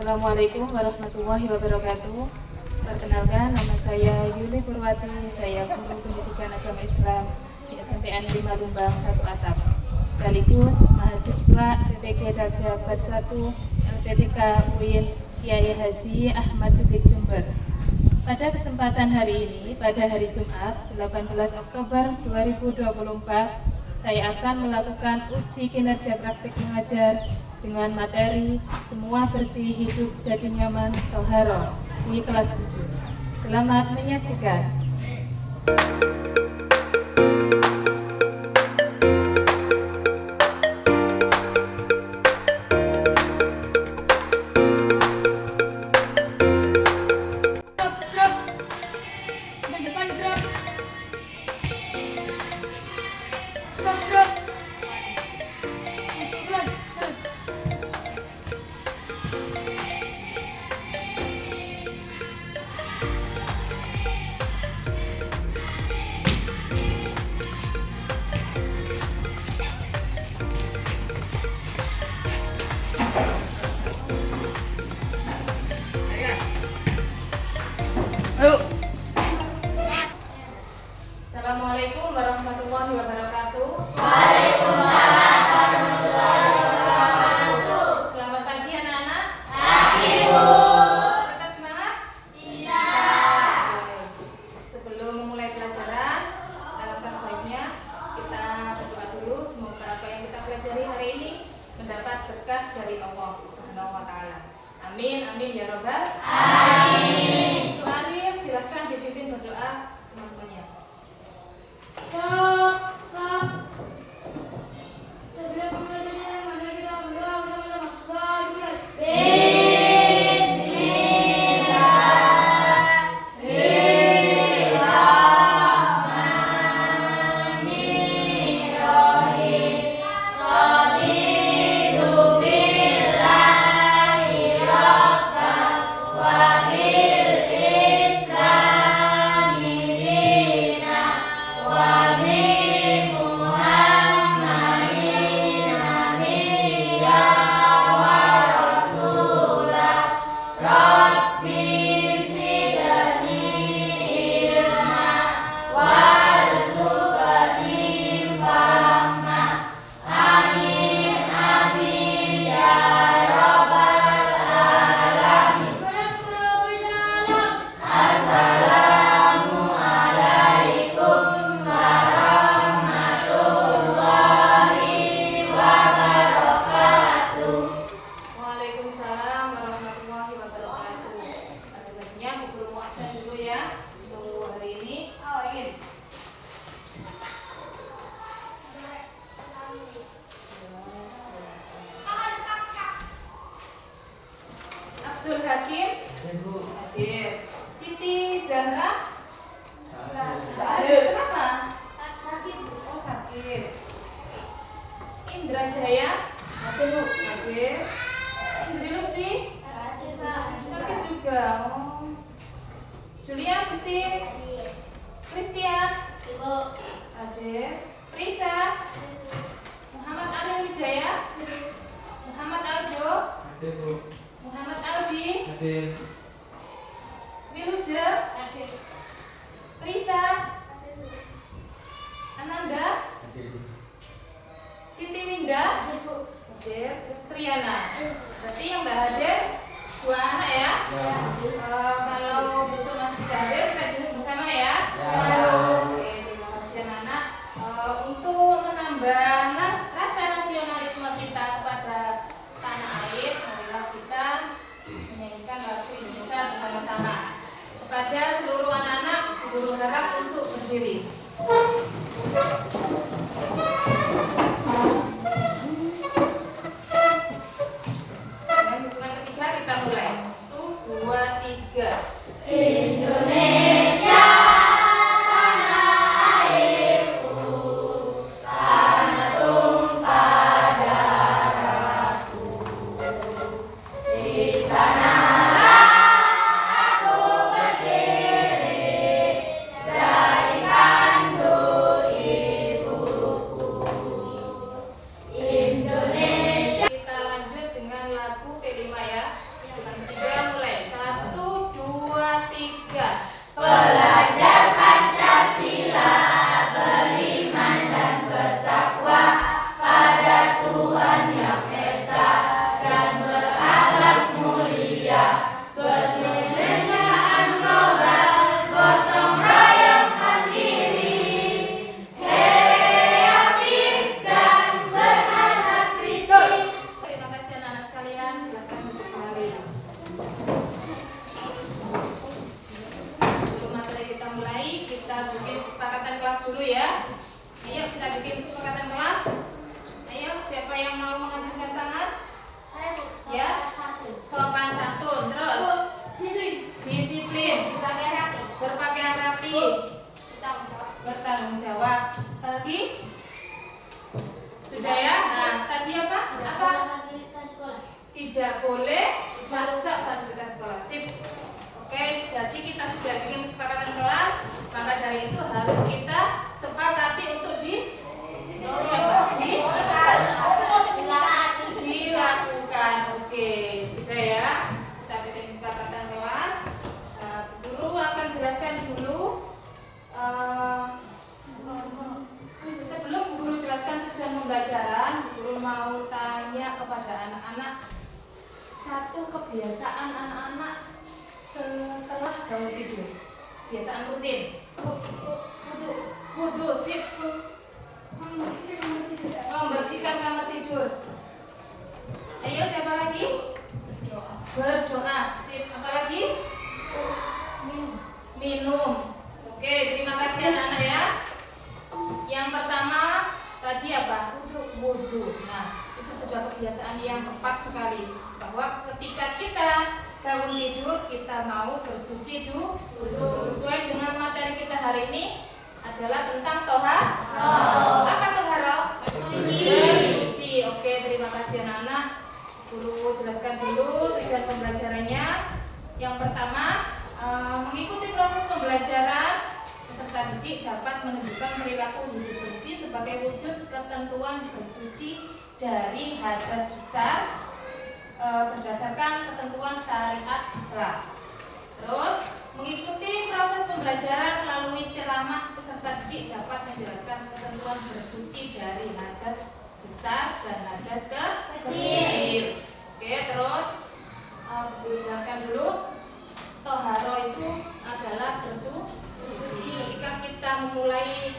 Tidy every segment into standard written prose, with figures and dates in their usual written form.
Assalamualaikum warahmatullahi wabarakatuh. Perkenalkan, nama saya Yuli Purwati. Saya guru pendidikan agama Islam di SMPN 5 Lumbang 1 Atap, sekaligus mahasiswa PPG Darjah 1 LPTK UIN Kiai Haji Ahmad Siddiq Jember. Pada kesempatan hari ini, pada hari Jumat 18 Oktober 2024, saya akan melakukan uji kinerja praktik mengajar dengan materi Semua Bersih Hidup Jadi Nyaman Toharo di kelas 7. Selamat menyaksikan. Assalamualaikum warahmatullahi wabarakatuh. Waalaikumsalam warahmatullahi wabarakatuh. Selamat pagi anak-anak. Pagi, Bu. Tetap semangat? Iya. Sebelum memulai pelajaran, alangkah baiknya kita berdoa dulu. Semoga apa yang kita pelajari hari ini mendapat berkah dari Allah Subhanahu wa Ta'ala. Amin, amin ya Rabbal. Amin. Untuk Arif, silahkan dipimpin berdoa teman-temannya. Sebelum pembelajaran, mari kita berdoa bersama-sama. Waalaikumsalam warahmatullahi wabarakatuh. Selanjutnya Bu Guru mau absen dulu ya untuk hari ini. Abdul Hakim hadir. Siti Zahra hadir. Kenapa? Oh, sakit. Indra Jaya hadir. Indri Lutfi sakit juga. Oh. Julia Gusti Christian hadir. Prisa Muhammad Arif Wijaya Muhammad Aldo Muhammad Aldi Wiluja Prisa Ananda Siti Winda hadir. Terus Triana. Berarti yang nggak hadir 2 anak ya. Kalau besok masih tidak hadir, kita jemput bersama ya. Oke, terima kasih anak-anak. Untuk menambah rasa nasionalisme kita kepada tanah air, marilah kita menyanyikan lagu Indonesia bersama-sama. Kepada seluruh anak-anak, guru harap untuk berdiri. Dengan hitungan ketiga kita mulai. 1, 2, 3. Indonesia, tanah airku, tanah tumpah darahku. Di sanalah aku berdiri, jadi pandu ibuku. Indonesia. Kita lanjut dengan lagu P5 ya. Hitungan tidak boleh merusak fasilitas sekolah. Sip. Oke, jadi kita sudah bikin kesepakatan kelas, maka dari itu harus kita sepakati untuk dilakukan. Oke, sudah ya. Kita bikin kesepakatan kelas. Guru akan jelaskan dulu. Sebelum guru jelaskan tujuan pembelajaran, guru mau tanya kepada anak-anak satu kebiasaan anak-anak setelah bangun tidur. Kebiasaan rutin. Wudu, sip. Membersihkan kamar tidur. Ayo, siapa lagi? Berdoa. Sip. Apa lagi? Minum. Oke, terima kasih anak-anak ya. Yang pertama tadi apa? Wudu. Nah, itu sudah kebiasaan yang tepat sekali. Bahwa ketika kita bangun tidur, kita mau bersuci dulu. Sesuai dengan materi kita hari ini adalah tentang toharo. Apa toharo? Bersuci. Oke, terima kasih anak-anak. Guru jelaskan dulu tujuan pembelajarannya. Yang pertama, mengikuti proses pembelajaran, peserta didik dapat menunjukkan perilaku hidup bersih sebagai wujud ketentuan bersuci dari hadas besar berdasarkan ketentuan syariat Islam. Terus, mengikuti proses pembelajaran melalui ceramah, peserta didik dapat menjelaskan ketentuan bersuci dari hadas besar dan hadas kecil. Oke, terus guru jelaskan dulu. Toharo itu adalah bersuci. Ketika kita memulai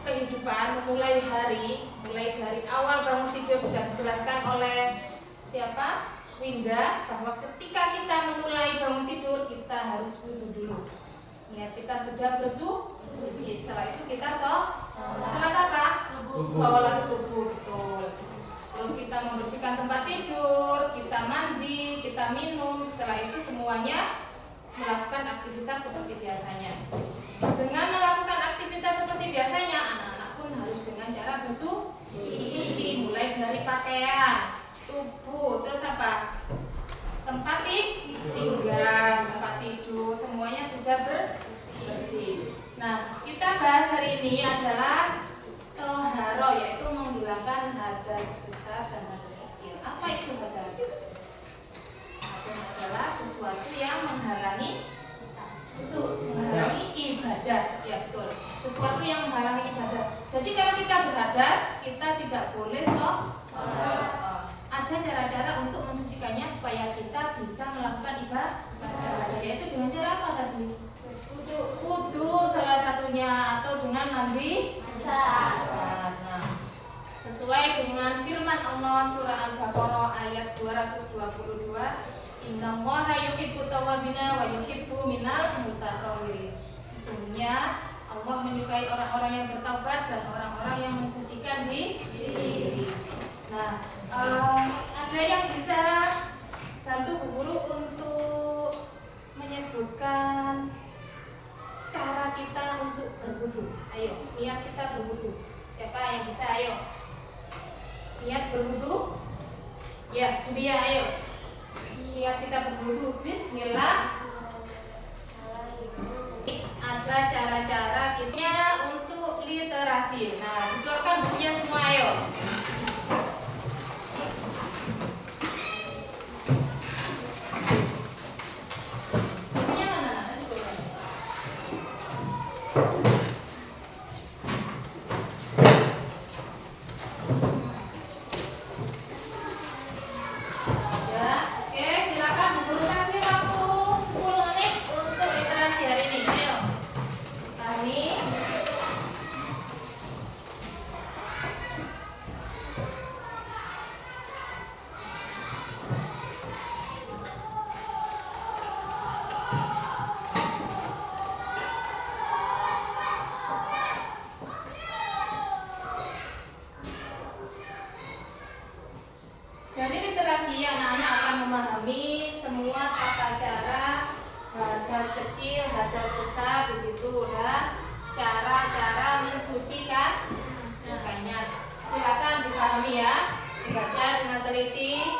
kehidupan, memulai hari, mulai dari awal bangun tidur sudah dijelaskan oleh siapa? Winda, bahwa ketika kita memulai bangun tidur kita harus wudu dulu. Niat kita sudah bersuci. Setelah itu kita sholat apa? Sholat subuh, betul. Terus kita membersihkan tempat tidur, kita mandi, kita minum. Setelah itu semuanya melakukan aktivitas seperti biasanya. Dengan melakukan aktivitas seperti biasanya, anak-anak pun harus dengan cara bersuci, mulai dari pakaian, tubuh, terus apa? Tempat tinggal, tempat tidur, semuanya sudah bersih. Nah, kita bahas hari ini adalah toharo, yaitu menghilangkan hadas besar dan hadas kecil. Apa itu hadas? Hadas adalah sesuatu yang menghalangi ibadah, ya betul. Sesuatu yang menghalangi ibadah. Jadi kalau kita berhadas, kita tidak boleh sholat. Ada cara-cara untuk mensucikannya supaya kita bisa melakukan ibadah. Yaitu dengan cara apa tadi? Wudu salah satunya, atau dengan mandi besar. Nah, sesuai dengan firman Allah surah Al-Baqarah ayat 222. Innallaha yuhibbu tawwabina wa yuhibbu minal mutatahhirin. Sesungguhnya Allah menyukai orang-orang yang bertaubat dan orang-orang yang mensucikan diri. Nah, ada yang bisa bantu guru untuk menyebutkan cara kita untuk berwudu. Ayo, niat kita berwudu. Siapa yang bisa? Ayo. Niat berwudu. Ya, Julia, ayo. Niat kita berwudu. Bismillah. Ada cara-cara kita untuk literasi. Nah, dikeluarkan bukunya semua, ayo. Bukunya mana? Dari literasi, anak-anak akan memahami semua tata cara hadas kecil, hadas besar. Di situ udah cara-cara mensucikan. Silakan dipahami ya, dibaca dengan teliti.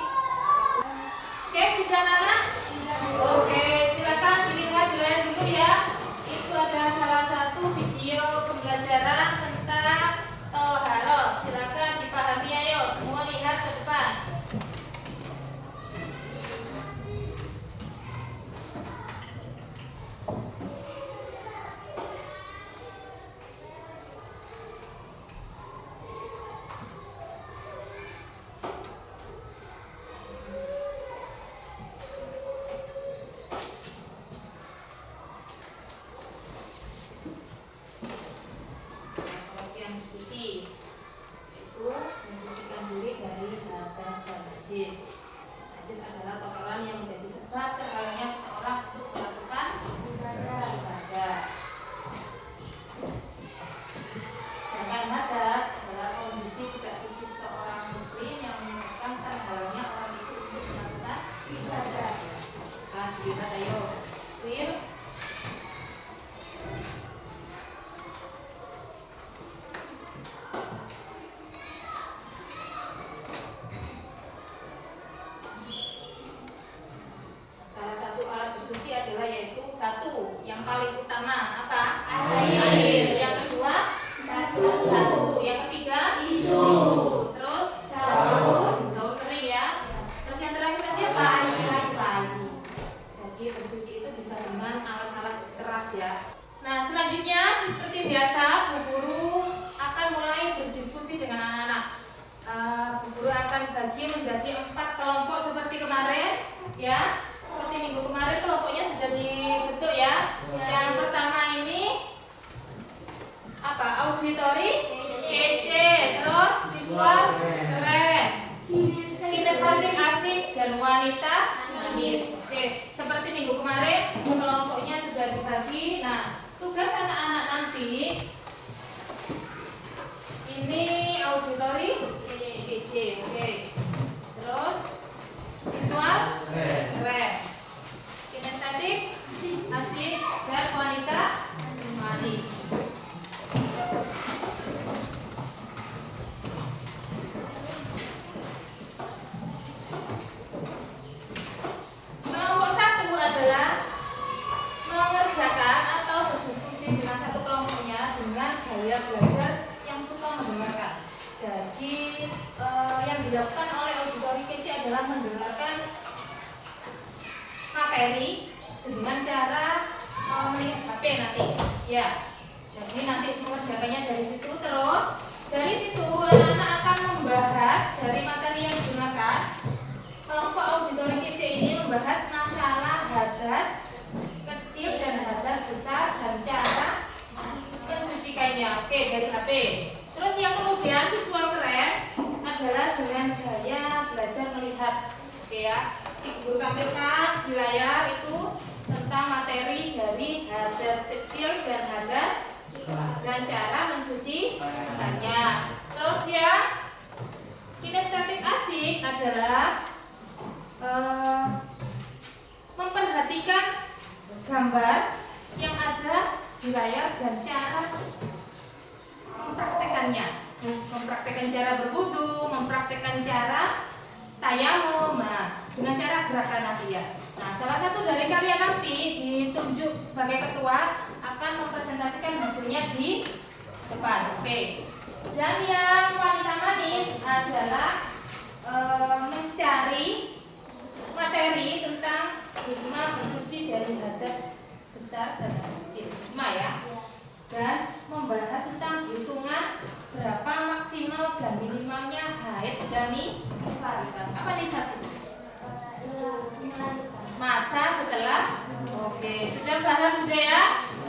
adalah kotoran yang menjadi sebab terhalangnya seseorang untuk melakukan ibadah. Sedangkan hadas adalah kondisi tidak suci seseorang muslim yang menyebabkan terhalangnya orang itu untuk melakukan ibadah. Nah, dilihat ayo. Clear? Salah satu alat bersuci adalah yaitu satu, yang paling utama apa? Air. Yang kedua, batu. Yang ketiga, tisu. Terus daun kering ya. Terus yang terakhir tadi apa? Kayu. Jadi bersuci itu bisa dengan alat-alat keras ya. Nah, selanjutnya seperti biasa Bu Guru akan mulai berdiskusi dengan anak-anak. Bu Guru akan bagi menjadi 4 kelompok seperti kemarin ya. Seperti minggu kemarin kelompoknya sudah dibentuk ya. Yang pertama ini apa? Auditori kece, terus visual keren, kinestetik asik, dan wanita manis. Oke, seperti minggu kemarin kelompoknya sudah dibagi. Nah, tugas anak-anak nanti ini auditori kece, oke. Terus visual keren, kinestetik asik, dan wanita manis. Kelompok 1 adalah mengerjakan atau berdiskusi dengan satu kelompoknya dengan gaya belajar yang suka mendengarkan. Jadi yang dilakukan oleh auditori kece adalah mendengarkan materi dengan cara melihat HP nanti. Ya. Jadi nanti mengerjakannya dari situ, terus dari situ anak-anak akan membahas dari materi yang digunakan. Kelompok auditori kece ini membahas masalah hadas kecil dan hadas besar dan cara mensucikannya. Oke, dari HP. Terus yang kemudian visual keren adalah dengan gaya belajar melihat. Oke ya, Ibu tampilkan di layar itu tentang materi dari hadas kecil dan hadas dan cara mensucikannya. Terus ya, kinestetik asik adalah memperhatikan gambar yang ada di layar dan cara mempraktekannya. Mempraktekkan cara berwudu, mempraktekkan cara tayamum, dengan cara gerakan nanti ya. Nah, salah satu dari kalian nanti ditunjuk sebagai ketua akan mempresentasikan hasilnya di depan. Oke. Dan yang wanita manis adalah mencari materi tentang hikmah bersuci dari hadas besar dan hadas kecil. Hikmah ya. Dan membahas tentang hitungan berapa maksimal dan minimalnya haid dan nifas. Apa nifas itu? Masa setelah. Oke, sudah paham sudah ya?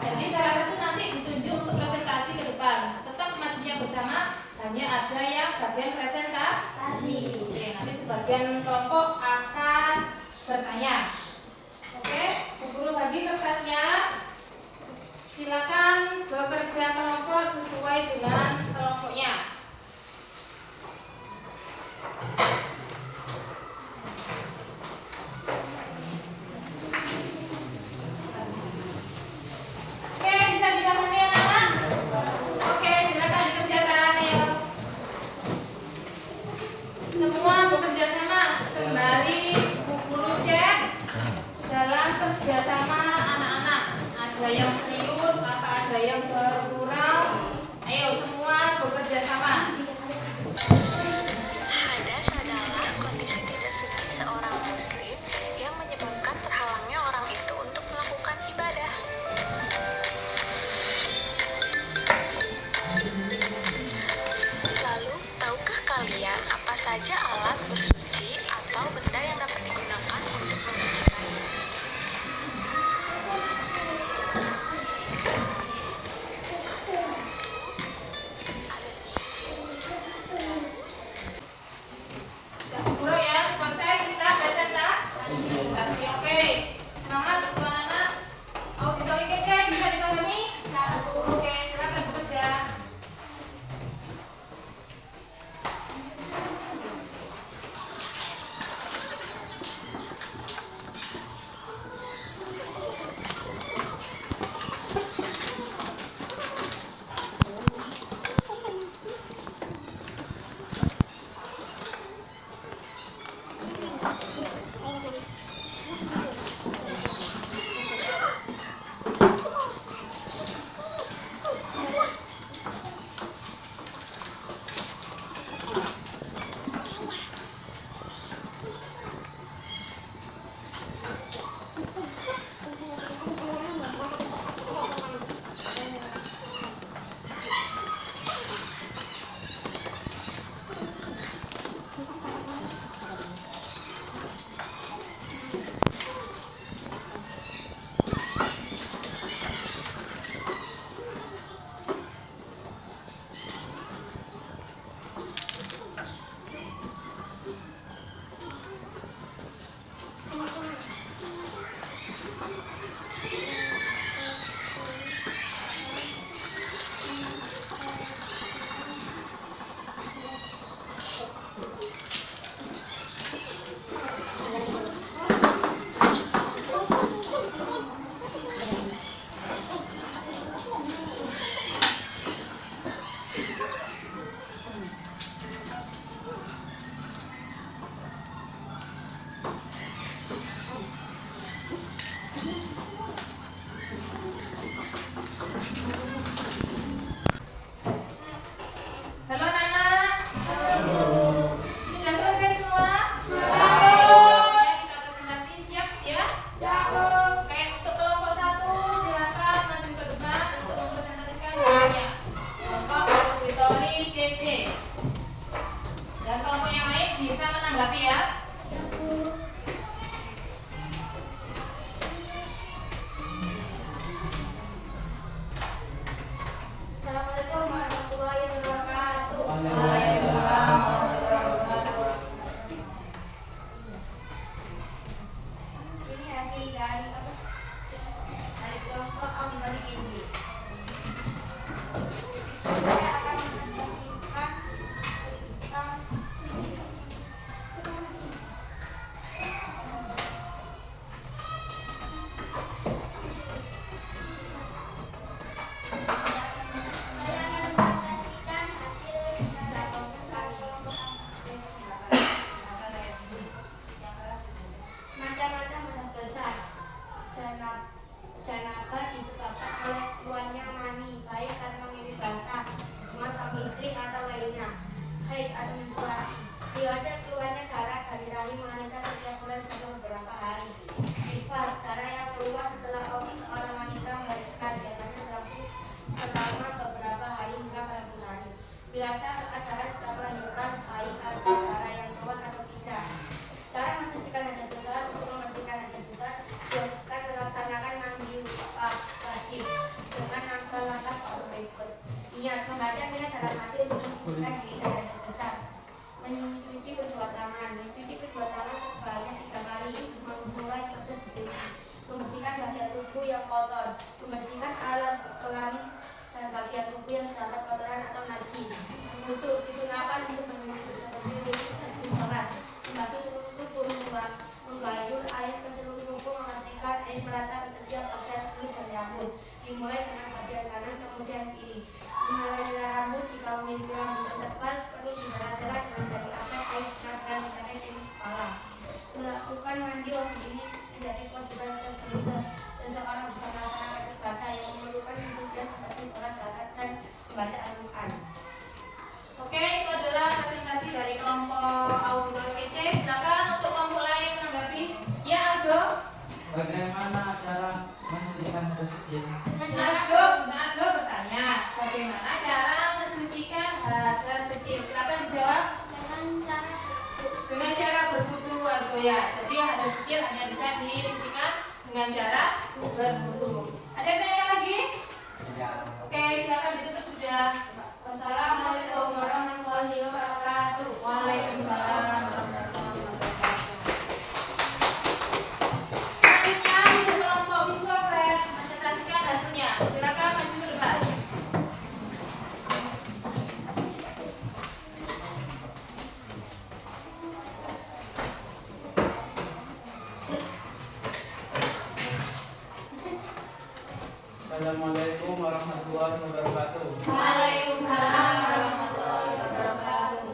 Jadi salah satu nanti ditunjuk untuk presentasi ke depan. Tetap majunya bersama, hanya ada yang bagian presentasi. Oke, nanti sebagian kelompok akan bertanya. Oke, Bu Guru bagi kertasnya. Silakan bekerja kelompok sesuai dengan kelompoknya. Oke, bisa dipahami anak-anak? Oke, silakan dikerjakan ya. Semua bekerja sama sembari Bu Guru cek dalam kerjasama anak-anak. Ada yang serius, apa ada yang bergurau? Ayo semua bekerja sama. Hadas adalah kondisi tidak suci seorang muslim yang menyebabkan terhalangnya orang itu untuk melakukan ibadah. Lalu, tahukah kalian apa saja alat bersuci atau benda yang dapat digunakan untuk mensucikannya? kotor. Membersihkan alat kelamin dan bagian tubuh yang terdapat kotoran atau najis. Untuk digunakan untuk menyusun seperti sholat. Membasuh seluruh tubuh, menggayur air ke seluruh tubuh, mengertikan air merata ke setiap bagian kulit dan rambut. Dimulai dengan bagian kanan kemudian kiri. Dimulai dari rambut, jika memiliki rambut yang tebal perlu dibelah-belah dengan jari angkat air serat dan dipakai di kepala. Melakukan mandi wajib ini menjadi kewajiban seseorang bisa melaksanakan ibadah yang memerlukan kesucian seperti sholat, zakat, dan membaca Al-Quran. Oke, itu adalah presentasi dari kelompok Audrey kece. Silakan untuk kelompok lain menanggapi. Ya, Aldo. Bagaimana cara mensucikan masjid? Aldo bertanya, bagaimana cara mensucikan hadas kecil? Silakan dijawab. Dengan cara berwudu, Aldo ya. Jadi hadas kecil hanya bisa disucikan dengan cara berwudu. Ada yang tanya lagi? Oke, silakan ditutup sudah. Wassalamualaikum warahmatullahi wabarakatuh. Waalaikumsalam warahmatullahi wabarakatuh. Selanjutnya untuk kelompok visual kalian presentasikan hasilnya. Silakan maju ke depan. Assalamualaikum warahmatullahi wabarakatuh. Waalaikumsalam warahmatullahi wabarakatuh.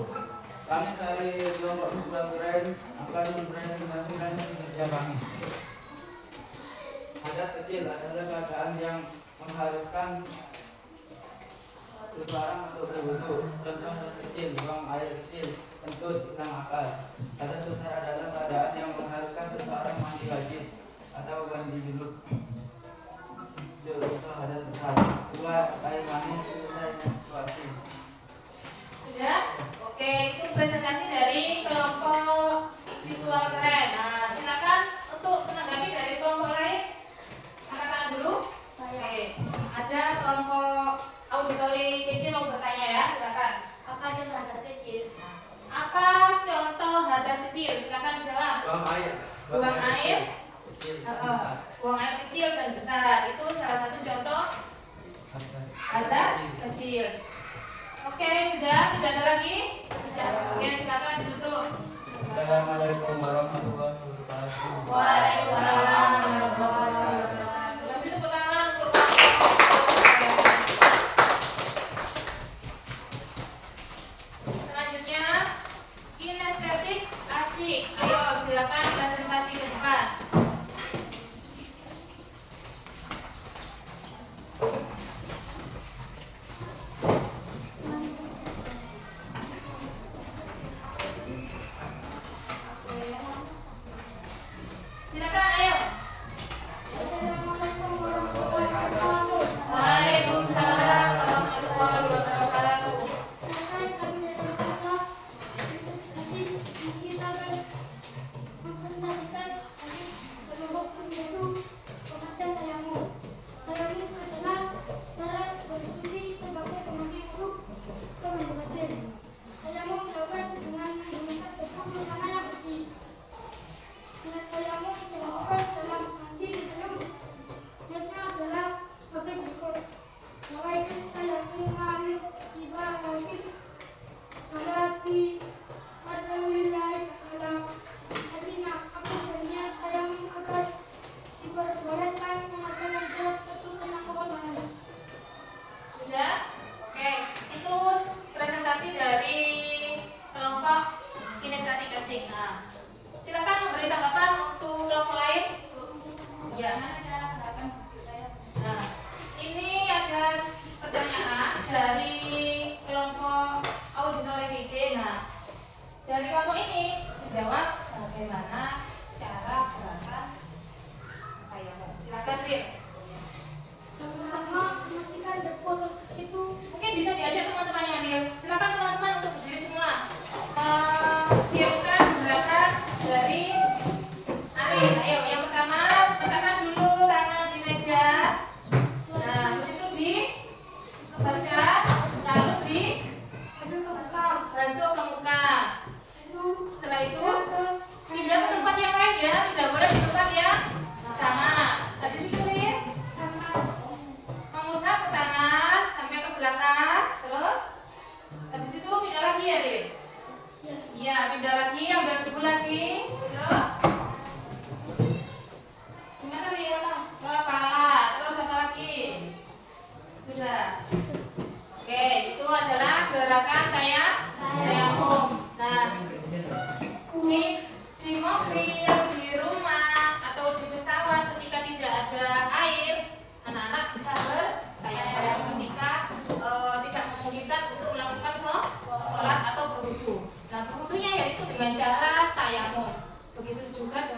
Kami dari kelompok Musbah Keren akan mempresentasikan kinerja kami. Hadas kecil adalah keadaan yang mengharuskan seseorang untuk berwudu. Contoh hadas kecil, buang air kecil, kentut, hilang akal. Hadas besar adalah keadaan yang mengharuskan seseorang mandi wajib atau ganti junub. Contoh hadas besar, buat air mani, selesai menstruasi. Sudah? Oke, itu presentasi dari kelompok visual keren. Nah, silakan untuk menanggapi dari kelompok lain. Angkat tangan dulu. Oke, ada kelompok auditori kecil mau bertanya ya, silakan. Apa yang hadas kecil? Apa contoh hadas kecil? Silakan dijawab. Buang air. Buang air. Kecil, besar. Buang air kecil dan besar. Itu salah satu contoh hadas kecil. Oke, sudah? Tidak ada lagi? Oke, silakan ditutup. Assalamualaikum warahmatullahi wabarakatuh. Waalaikumsalam warahmatullahi wabarakatuh. Kasih tepuk tangan untuk selanjutnya kinestetik asik. Ayo silakan presentasi ke depan.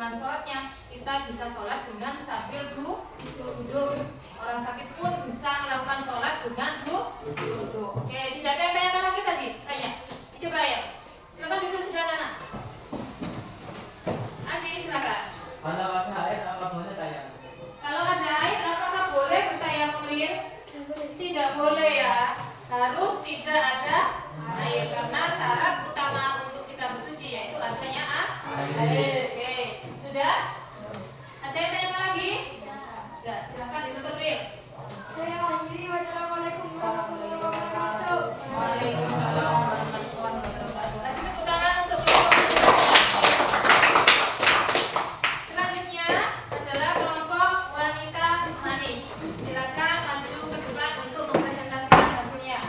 pelaksanaan sholatnya, kita bisa sholat dengan sambil duduk. Orang sakit pun bisa melakukan sholat dengan duduk. Oke, tidak ada yang tanya lagi tadi? Tanya, coba ya. Silakan duduk sudah anak. Adi, silakan. Kalau ada air apa boleh tanya? Kalau ada air, apakah boleh bertayamum? Tidak boleh ya. Harus tidak ada air karena syarat utama untuk kita bersuci yaitu adanya air. Oke, sudah? Ada yang tanya lagi? Ya, silakan ditutup Ril. Saya akhiri. Wassalamualaikum warahmatullahi wabarakatuh. Waalaikumsalam warahmatullahi wabarakatuh. Kasih tepuk tangan untuk kelompok. Selanjutnya adalah kelompok wanita manis. Silakan maju ke depan untuk mempresentasikan hasilnya.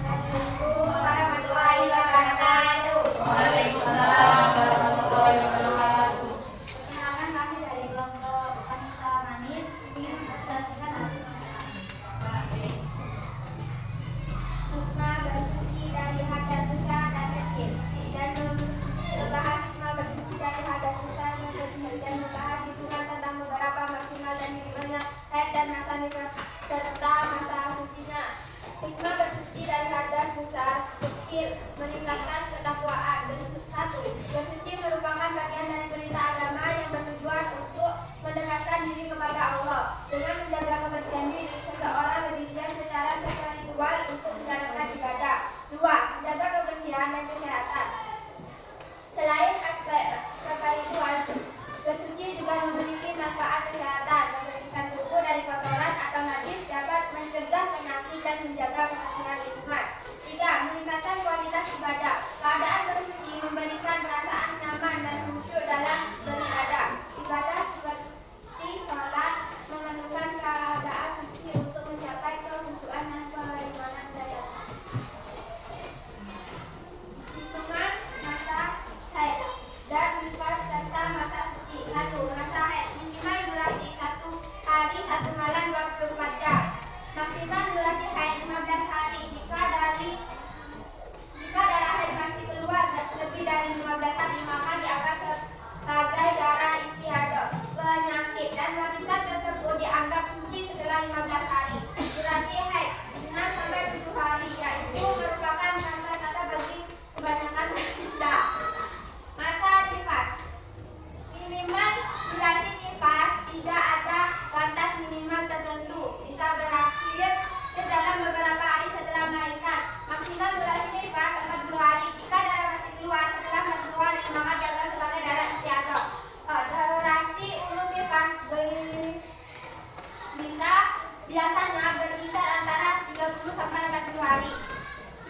Assalamualaikum warahmatullahi wabarakatuh. Waalaikumsalam warahmatullahi wabarakatuh. Perkenalkan kami dari kelompok wanita manis ingin mempresentasikan hasil mereka. Hikmah bersuci dari hadas besar dan kecil dan membahas hikmah bersuci dari hadas besar dan kecil dan membahas hitungan tentang beberapa maksimal dan minimumnya haid dan masa nifas serta masa sucinya. Hikmah bersuci dari hadas besar kecil meningkatkan ketakwaan. Satu, bersuci merupakan bagian dari perintah agama yang bertujuan untuk mendekatkan diri kepada Allah. Dengan menjaga kebersihan diri, seseorang lebih siap secara spiritual untuk menjalankan ibadah. Dua, menjaga kebersihan dan kesehatan. Selain aspek spiritual, bersuci juga memiliki manfaat kesehatan. Membersihkan tubuh dari kotoran atau najis dapat mencegah penyakit dan menjaga kebersihan lingkungan. Tiga, meningkatkan kualitas ibadah. Keadaan bersuci memberikan perasaan nyaman dan khusyuk dalam beribadah. Ibadah seperti sholat memerlukan keadaan suci untuk mencapai kekhusyuan dan keimanan daya. Hitungan masa haid dan nifas serta masa suci. Satu, masa haid minimal durasi 1 hari 1 malam 24 jam. Maksimal durasi haid 15 hari. Jika darah haid masih keluar lebih dari 15 hari maka dianggap sebagai darah istihadah penyakit dan wanita tersebut dianggap suci setelah 15 hari. Durasi haid 6 sampai 7 hari yaitu merupakan masa kata bagi kebanyakan wanita. Masa nifas minimal durasi nifas tidak ada batas minimal tertentu, bisa berakhir dalam beberapa hari setelah melahirkan. Maksimal durasi nifas 40 hari. Jika darah masih keluar setelah 40 hari maka dianggap sebagai darah istihadah. Durasi umum nifas biasanya berkisar antara 30 sampai 40 hari.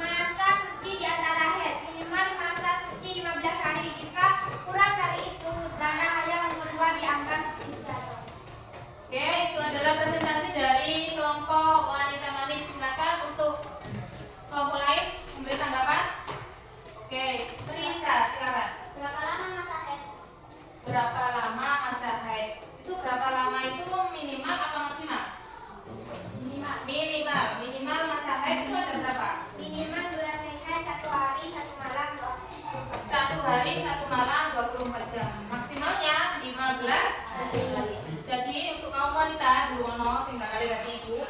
Masa suci di antara haid minimal masa suci 15 hari. Jika kurang dari itu darah yang keluar dianggap istihadah. Oke, itu adalah presentasi dari kelompok wanita manis. Silakan untuk kelompok lain memberi tanggapan. Oke, Risa, silakan. Berapa lama masa haid? Berapa lama masa haid? Itu berapa lama itu minimal apa maksimal? Minimal masa haid itu ada berapa? Minimal durasi haid 1 hari 1 malam 1 hari 1 malam 24 jam. Maksimalnya 15 hari. Jadi untuk kaum wanita Duwono sing bakal dari ibu,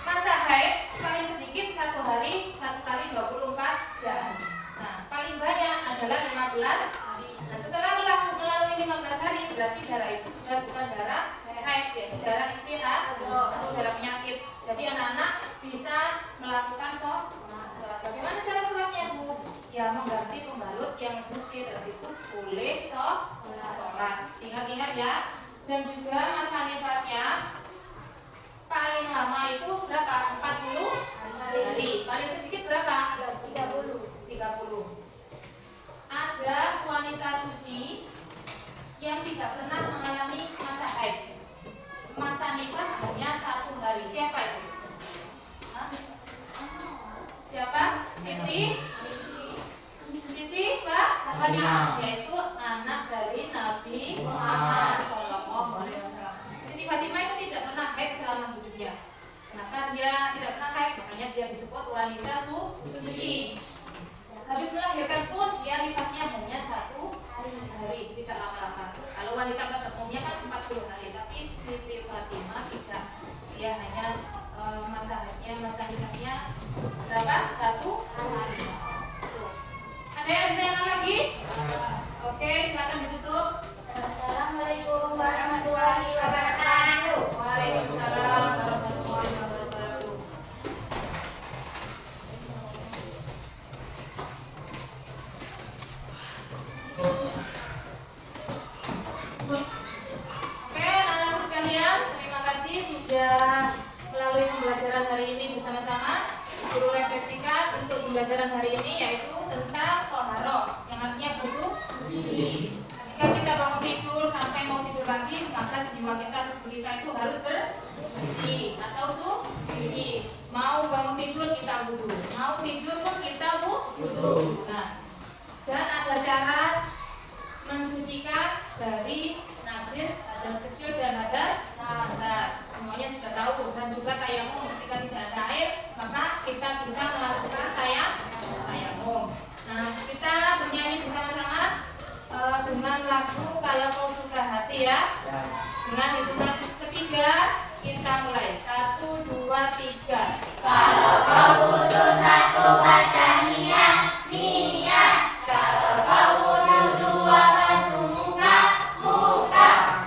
masa haid paling sedikit 1 hari 1 kali 24 jam. Nah, paling banyak adalah 15 hari. Nah, setelah melalui 15 hari berarti darah itu sudah bukan darah haid, yaitu darah istirahat atau darah penyakit. Jadi anak-anak bisa melakukan sholat. Bagaimana cara sholatnya, Bu? Ya, mengganti pembalut yang bersih, dari situ boleh sholat. Ingat-ingat ya. Dan juga masa nifasnya paling lama itu berapa? 40 hari. Paling sedikit berapa? 30. Ada wanita suci yang tidak pernah mengalami masa haid. Masa nifas hanya 1 hari. Siapa itu? Hah? Siapa? Siti, Mbak? Yaitu anak dari Nabi Muhammad Sallallahu Alaihi Wasallam. Siti Fatimah itu tidak pernah haid selama hidupnya. Kenapa dia tidak pernah haid? Makanya dia disebut wanita suci. Habis melahirkan pun dia nifasnya hanya 1 hari, tidak lama-lama. Kalau wanita pada umumnya kan 40 hari, tapi Siti Fatimah tidak. Dia hanya masa nifasnya berapa? 1 hari. Tuh. Ada yang ditanyakan lagi? Oke, silakan ditutup. Assalamualaikum warahmatullahi wabarakatuh. Waalaikumsalam warahmatullahi wabarakatuh. Oke, anak-anakku sekalian, terima kasih sudah melalui pembelajaran hari ini bersama-sama. Guru refleksikan untuk pembelajaran hari ini yaitu tentang toharoh, yang artinya suci. Ketika kita bangun tidur sampai mau tidur lagi, maka jiwa kita, tubuh kita itu harus bersih atau suci. Mau bangun tidur kita wudu, mau tidur pun kita wudu. Nah, dan ada cara mensucikan dari najis, hadas kecil dan hadas besar. Semuanya sudah tahu. Dan juga tayamum, ketika tidak ada air maka kita bisa melakukan tayamum. Nah, kita bernyanyi bersama-sama dengan lagu Kalau Kau Suka Hati ya. Dengan hitungan ketiga kita mulai. 1, 2, 3. Kalau kau butuh satu baca niat. Kalau kau butuh 2 basuh muka.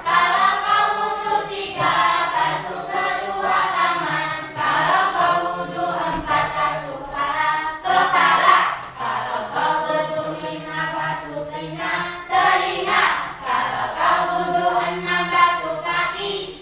Kalau kau butuh 3 basuh kedua tangan. Kalau kau butuh 4 basuh kepala. Kalau kau butuh 5 basuh telinga. Kalau kau butuh 6 basuh kaki.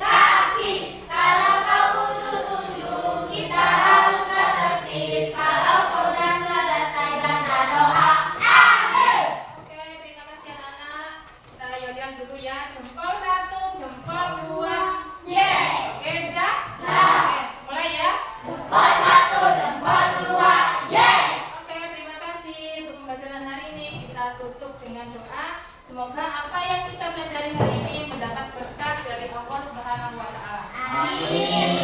Kalau kau butuh 7 kita harus tertib. Kalau kau sudah selesai baca doa. Amin. Oke, terima kasih anak-anak. Kita yodian dulu ya. Jempol 1, jempol 2. Yes. Oke, bisa? Bisa. Oke, mulai ya. Jempol 1, jempol 2. Yes. Oke, terima kasih untuk pembelajaran hari ini. Kita tutup dengan doa. Semoga apa yang kita pelajari hari ini mendapat berkat dari Allah Subhanahu wa taala. Amin.